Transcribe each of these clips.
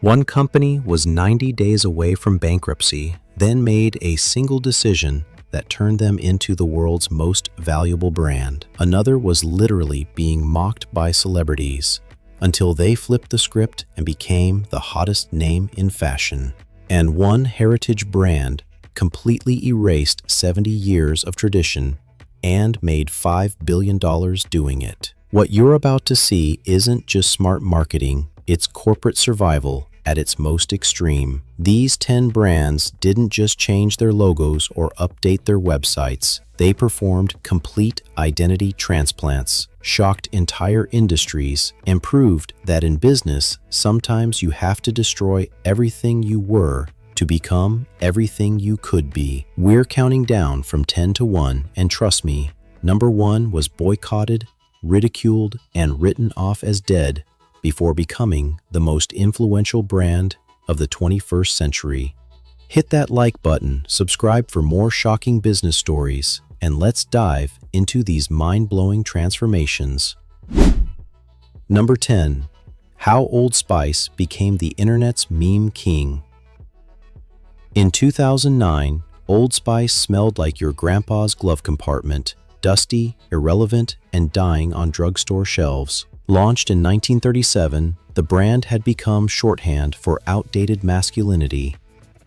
One company was 90 days away from bankruptcy, then made a single decision that turned them into the world's most valuable brand. Another was literally being mocked by celebrities until they flipped the script and became the hottest name in fashion. And one heritage brand completely erased 70 years of tradition and made $5 billion doing it. What you're about to see isn't just smart marketing, it's corporate survival at its most extreme. These 10 brands didn't just change their logos or update their websites. They performed complete identity transplants, shocked entire industries, and proved that in business, sometimes you have to destroy everything you were to become everything you could be. We're counting down from 10 to 1, and trust me, number 1 was boycotted, ridiculed, and written off as dead before becoming the most influential brand of the 21st century. Hit that like button, subscribe for more shocking business stories, and let's dive into these mind-blowing transformations. Number 10. How Old Spice became the internet's meme king. In 2009, Old Spice smelled like your grandpa's glove compartment, dusty, irrelevant, and dying on drugstore shelves. Launched in 1937, the brand had become shorthand for outdated masculinity.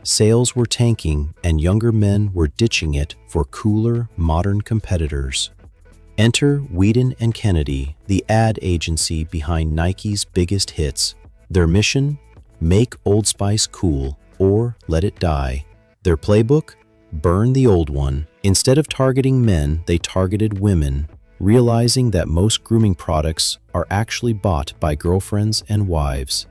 Sales were tanking, and younger men were ditching it for cooler, modern competitors. Enter Whedon and Kennedy, the ad agency behind Nike's biggest hits. Their mission? Make Old Spice cool, or let it die. Their playbook? Burn the old one. Instead of targeting men, they targeted women, realizing that most grooming products are actually bought by girlfriends and wives.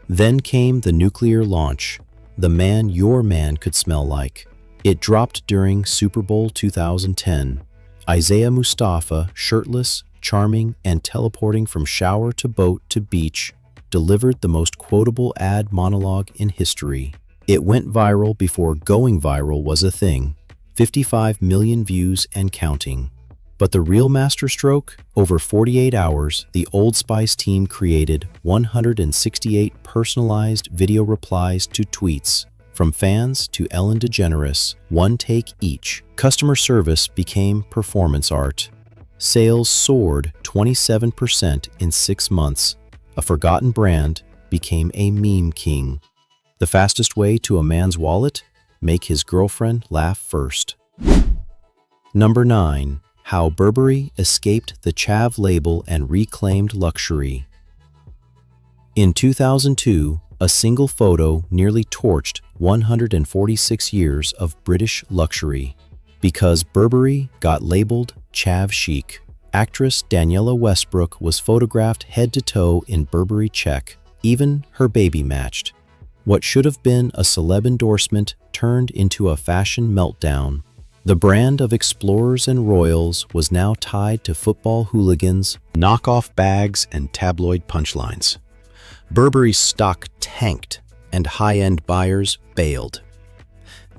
Then came the nuclear launch, the man your man could smell like. It dropped during Super Bowl 2010. Isaiah Mustafa, shirtless, charming, and teleporting from shower to boat to beach, delivered the most quotable ad monologue in history. It went viral before going viral was a thing. 55 million views and counting. But the real masterstroke? Over 48 hours, the Old Spice team created 168 personalized video replies to tweets, from fans to Ellen DeGeneres, one take each. Customer service became performance art. Sales soared 27% in 6 months. A forgotten brand became a meme king. The fastest way to a man's wallet? Make his girlfriend laugh first. Number 9. How Burberry escaped the chav label and reclaimed luxury. In 2002, a single photo nearly torched 146 years of British luxury. Because Burberry got labeled chav chic, actress Daniela Westbrook was photographed head to toe in Burberry check. Even her baby matched. What should have been a celeb endorsement turned into a fashion meltdown. The brand of explorers and royals was now tied to football hooligans, knockoff bags, and tabloid punchlines. Burberry's stock tanked, and high-end buyers bailed.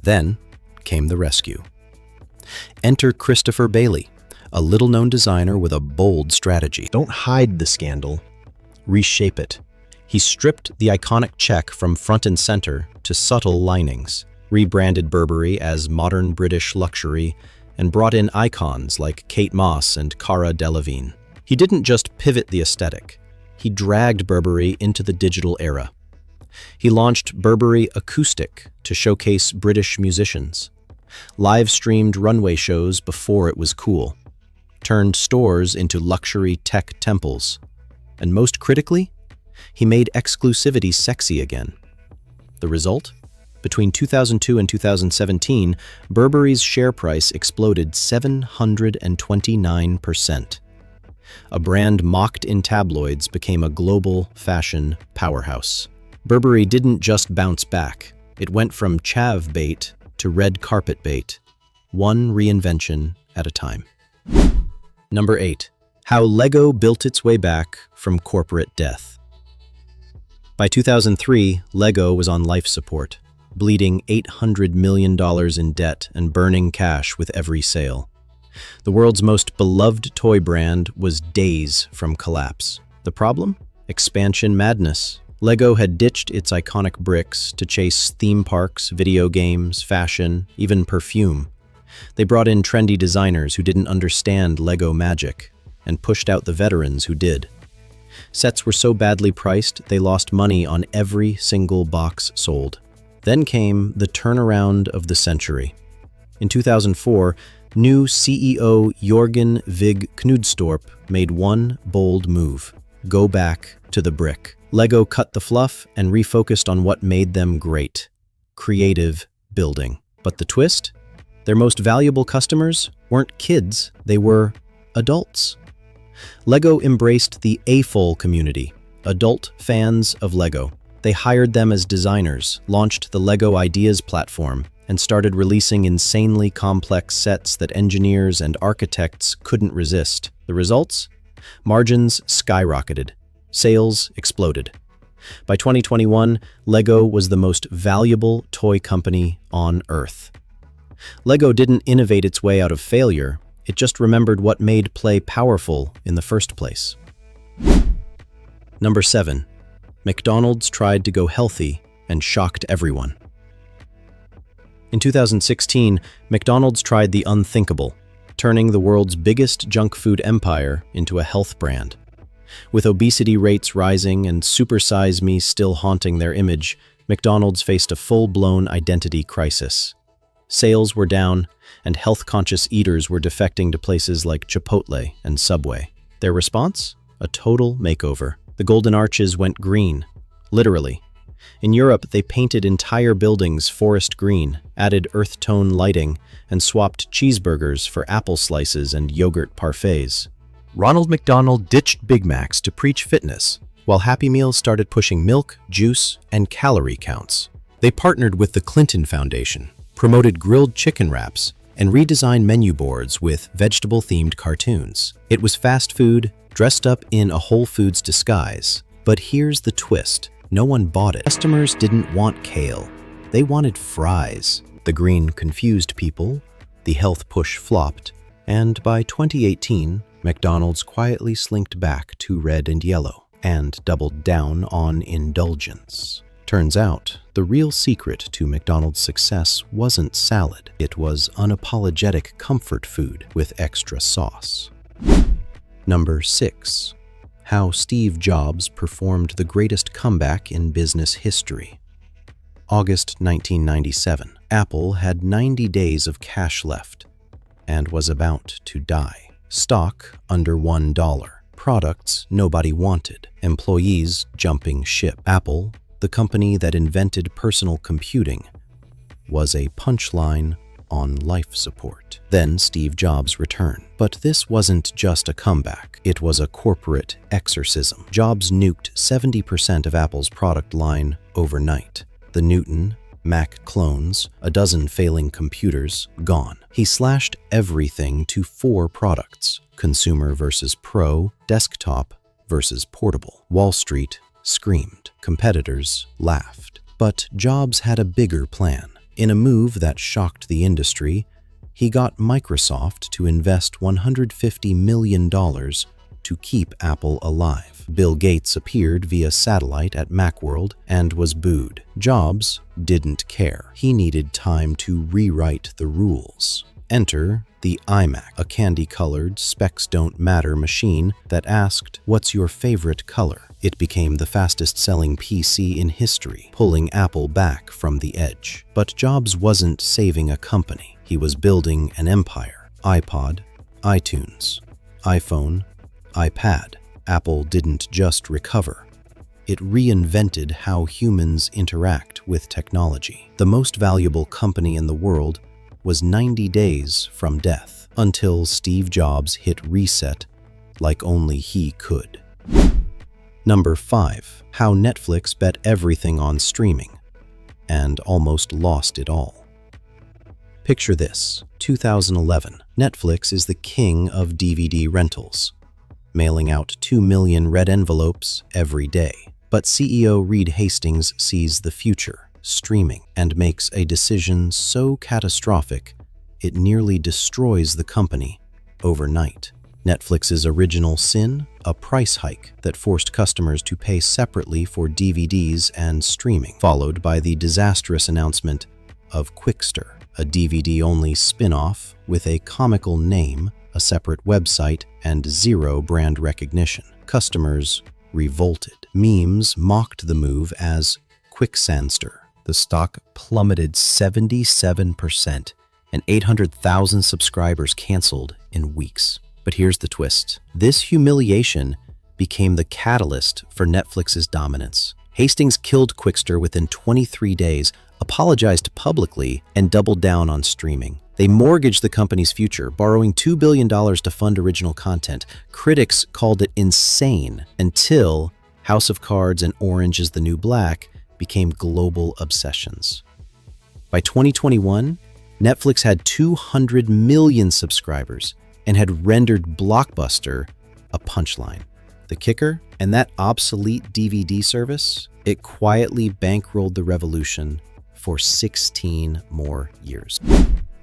Then came the rescue. Enter Christopher Bailey, a little-known designer with a bold strategy. Don't hide the scandal, reshape it. He stripped the iconic check from front and center to subtle linings, rebranded Burberry as modern British luxury, and brought in icons like Kate Moss and Cara Delevingne. He didn't just pivot the aesthetic, he dragged Burberry into the digital era. He launched Burberry Acoustic to showcase British musicians, live-streamed runway shows before it was cool, turned stores into luxury tech temples, and most critically, he made exclusivity sexy again. The result? Between 2002 and 2017, Burberry's share price exploded 729%. A brand mocked in tabloids became a global fashion powerhouse. Burberry didn't just bounce back. It went from chav bait to red carpet bait, one reinvention at a time. Number 8. How Lego built its way back from corporate death. By 2003, Lego was on life support, bleeding $800 million in debt and burning cash with every sale. The world's most beloved toy brand was days from collapse. The problem? Expansion madness. Lego had ditched its iconic bricks to chase theme parks, video games, fashion, even perfume. They brought in trendy designers who didn't understand Lego magic and pushed out the veterans who did. Sets were so badly priced, they lost money on every single box sold. Then came the turnaround of the century. In 2004, new CEO Jørgen Vig Knudstorp made one bold move: go back to the brick. Lego cut the fluff and refocused on what made them great: creative building. But the twist? Their most valuable customers weren't kids, they were adults. Lego embraced the AFOL community, adult fans of Lego. They hired them as designers, launched the Lego Ideas platform, and started releasing insanely complex sets that engineers and architects couldn't resist. The results? Margins skyrocketed. Sales exploded. By 2021, Lego was the most valuable toy company on Earth. Lego didn't innovate its way out of failure, it just remembered what made play powerful in the first place. Number 7. McDonald's tried to go healthy and shocked everyone. In 2016, McDonald's tried the unthinkable, turning the world's biggest junk food empire into a health brand. With obesity rates rising and Super Size Me still haunting their image, McDonald's faced a full-blown identity crisis. Sales were down, and health-conscious eaters were defecting to places like Chipotle and Subway. Their response? A total makeover. The golden arches went green, literally. In Europe, they painted entire buildings forest green, added earth tone lighting, and swapped cheeseburgers for apple slices and yogurt parfaits. Ronald McDonald ditched Big Macs to preach fitness, while Happy Meals started pushing milk, juice, and calorie counts. They partnered with the Clinton Foundation, promoted grilled chicken wraps, and redesigned menu boards with vegetable-themed cartoons. It was fast food, dressed up in a Whole Foods disguise. But here's the twist. No one bought it. Customers didn't want kale. They wanted fries. The green confused people, the health push flopped, and by 2018, McDonald's quietly slinked back to red and yellow and doubled down on indulgence. Turns out, the real secret to McDonald's success wasn't salad. It was unapologetic comfort food with extra sauce. Number 6. How Steve Jobs performed the greatest comeback in business history. August 1997. Apple had 90 days of cash left and was about to die. Stock under $1. Products nobody wanted. Employees jumping ship. Apple, the company that invented personal computing, was a punchline on life support. Then Steve Jobs returned. But this wasn't just a comeback. It was a corporate exorcism. Jobs nuked 70% of Apple's product line overnight. The Newton, Mac clones, a dozen failing computers, gone. He slashed everything to 4 products: consumer versus pro, desktop versus portable. Wall Street screamed. Competitors laughed. But Jobs had a bigger plan. In a move that shocked the industry, he got Microsoft to invest $150 million to keep Apple alive. Bill Gates appeared via satellite at Macworld and was booed. Jobs didn't care. He needed time to rewrite the rules. Enter the iMac, a candy-colored, specs-don't-matter machine that asked, "What's your favorite color?" It became the fastest-selling PC in history, pulling Apple back from the edge. But Jobs wasn't saving a company. He was building an empire. iPod, iTunes, iPhone, iPad. Apple didn't just recover. It reinvented how humans interact with technology. The most valuable company in the world was 90 days from death, until Steve Jobs hit reset like only he could. Number 5. How Netflix bet everything on streaming and almost lost it all. Picture this: 2011. Netflix is the king of DVD rentals, mailing out 2 million red envelopes every day. But CEO Reed Hastings sees the future, streaming, and makes a decision so catastrophic it nearly destroys the company overnight. Netflix's original sin? a price hike that forced customers to pay separately for DVDs and streaming, followed by the disastrous announcement of Quickster, a DVD-only spin-off with a comical name, a separate website, and zero brand recognition. Customers revolted. Memes mocked the move as Quicksandster. The stock plummeted 77%, and 800,000 subscribers canceled in weeks. But here's the twist. This humiliation became the catalyst for Netflix's dominance. Hastings killed Quickster within 23 days, apologized publicly, and doubled down on streaming. They mortgaged the company's future, borrowing $2 billion to fund original content. Critics called it insane until House of Cards and Orange is the New Black became global obsessions. By 2021, Netflix had 200 million subscribers and had rendered Blockbuster a punchline. The kicker? And that obsolete DVD service, it quietly bankrolled the revolution for 16 more years.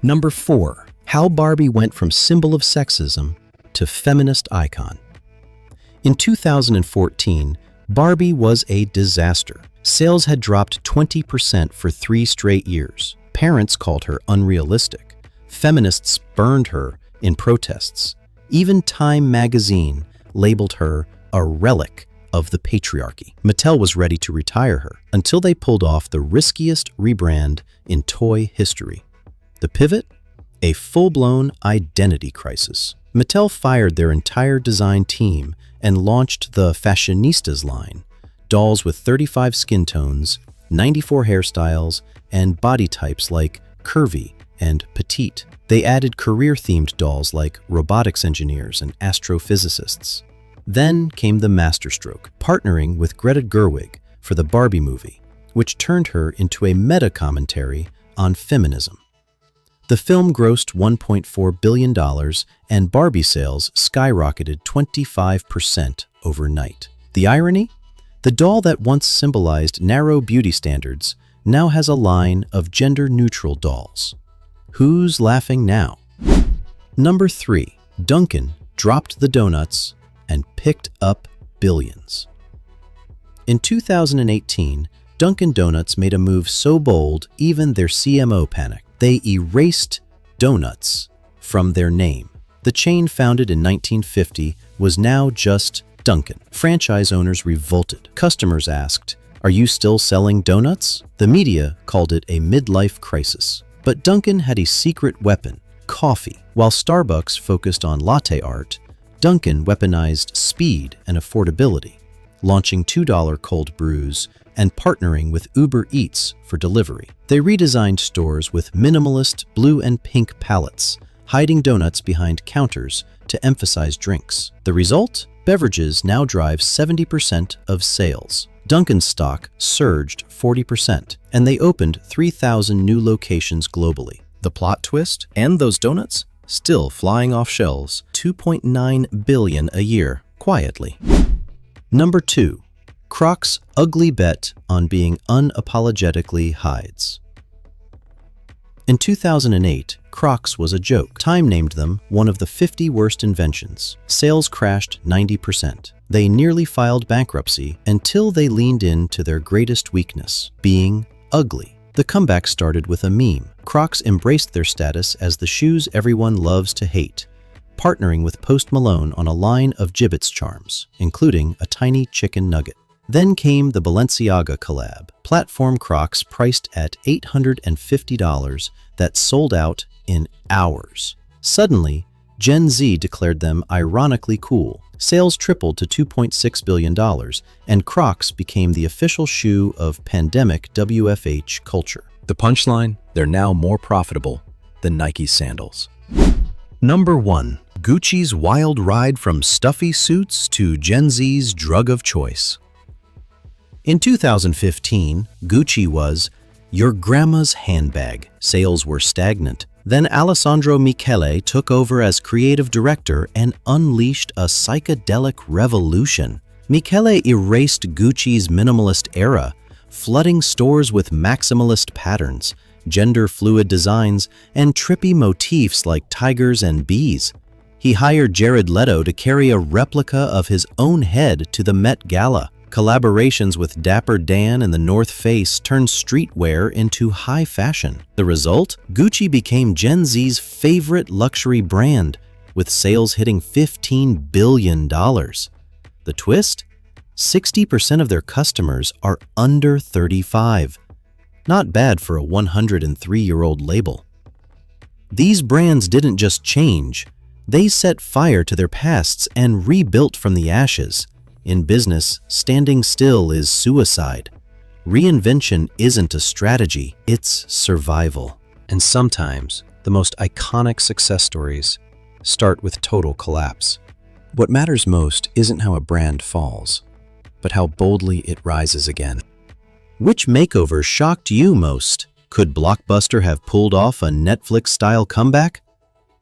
Number 4. How Barbie went from symbol of sexism to feminist icon. In 2014, Barbie was a disaster. Sales had dropped 20% for 3 straight years. Parents called her unrealistic. Feminists burned her in protests. Even Time magazine labeled her a relic of the patriarchy. Mattel was ready to retire her until they pulled off the riskiest rebrand in toy history. The pivot? A full-blown identity crisis. Mattel fired their entire design team and launched the Fashionistas line, dolls with 35 skin tones, 94 hairstyles, and body types like curvy and petite. They added career-themed dolls like robotics engineers and astrophysicists. Then came the masterstroke, partnering with Greta Gerwig for the Barbie movie, which turned her into a meta-commentary on feminism. The film grossed $1.4 billion, and Barbie sales skyrocketed 25% overnight. The irony? The doll that once symbolized narrow beauty standards now has a line of gender-neutral dolls. Who's laughing now? Number 3. Dunkin dropped the donuts and picked up billions. In 2018, Dunkin' Donuts made a move so bold even their CMO panicked. They erased donuts from their name. The chain, founded in 1950, was now just Dunkin'. Franchise owners revolted. Customers asked, "Are you still selling donuts?" The media called it a midlife crisis. But Dunkin' had a secret weapon: coffee. While Starbucks focused on latte art, Dunkin' weaponized speed and affordability, launching $2 cold brews and partnering with Uber Eats for delivery. They redesigned stores with minimalist blue and pink palettes, hiding donuts behind counters to emphasize drinks. The result? Beverages now drive 70% of sales. Dunkin's stock surged 40%, and they opened 3,000 new locations globally. The plot twist? And those donuts? Still flying off shelves, $2.9 billion a year, quietly. Number 2. Crocs' ugly bet on being unapologetically hides. In 2008, Crocs was a joke. Time named them one of the 50 worst inventions. Sales crashed 90%. They nearly filed bankruptcy until they leaned into their greatest weakness, being ugly. The comeback started with a meme. Crocs embraced their status as the shoes everyone loves to hate, partnering with Post Malone on a line of Jibbitz charms, including a tiny chicken nugget. Then came the Balenciaga collab, platform Crocs priced at $850 that sold out in hours. Suddenly, Gen Z declared them ironically cool. Sales tripled to $2.6 billion, and Crocs became the official shoe of pandemic WFH culture. The punchline? They're now more profitable than Nike's sandals. Number 1. Gucci's wild ride from stuffy suits to Gen Z's drug of choice. In 2015, Gucci was your grandma's handbag. Sales were stagnant. Then Alessandro Michele took over as creative director and unleashed a psychedelic revolution. Michele erased Gucci's minimalist era, flooding stores with maximalist patterns, gender-fluid designs, and trippy motifs like tigers and bees. He hired Jared Leto to carry a replica of his own head to the Met Gala. Collaborations with Dapper Dan and the North Face turned streetwear into high fashion. The result? Gucci became Gen Z's favorite luxury brand, with sales hitting $15 billion. The twist? 60% of their customers are under 35. Not bad for a 103-year-old label. These brands didn't just change, they set fire to their pasts and rebuilt from the ashes. In business, standing still is suicide. Reinvention isn't a strategy, it's survival. And sometimes, the most iconic success stories start with total collapse. What matters most isn't how a brand falls, but how boldly it rises again. Which makeover shocked you most? Could Blockbuster have pulled off a Netflix-style comeback?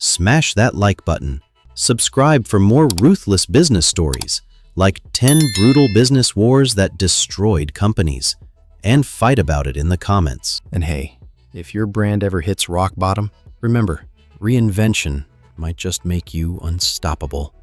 Smash that like button. Subscribe for more ruthless business stories, like 10 brutal business wars that destroyed companies, and fight about it in the comments. And hey, if your brand ever hits rock bottom, remember, reinvention might just make you unstoppable.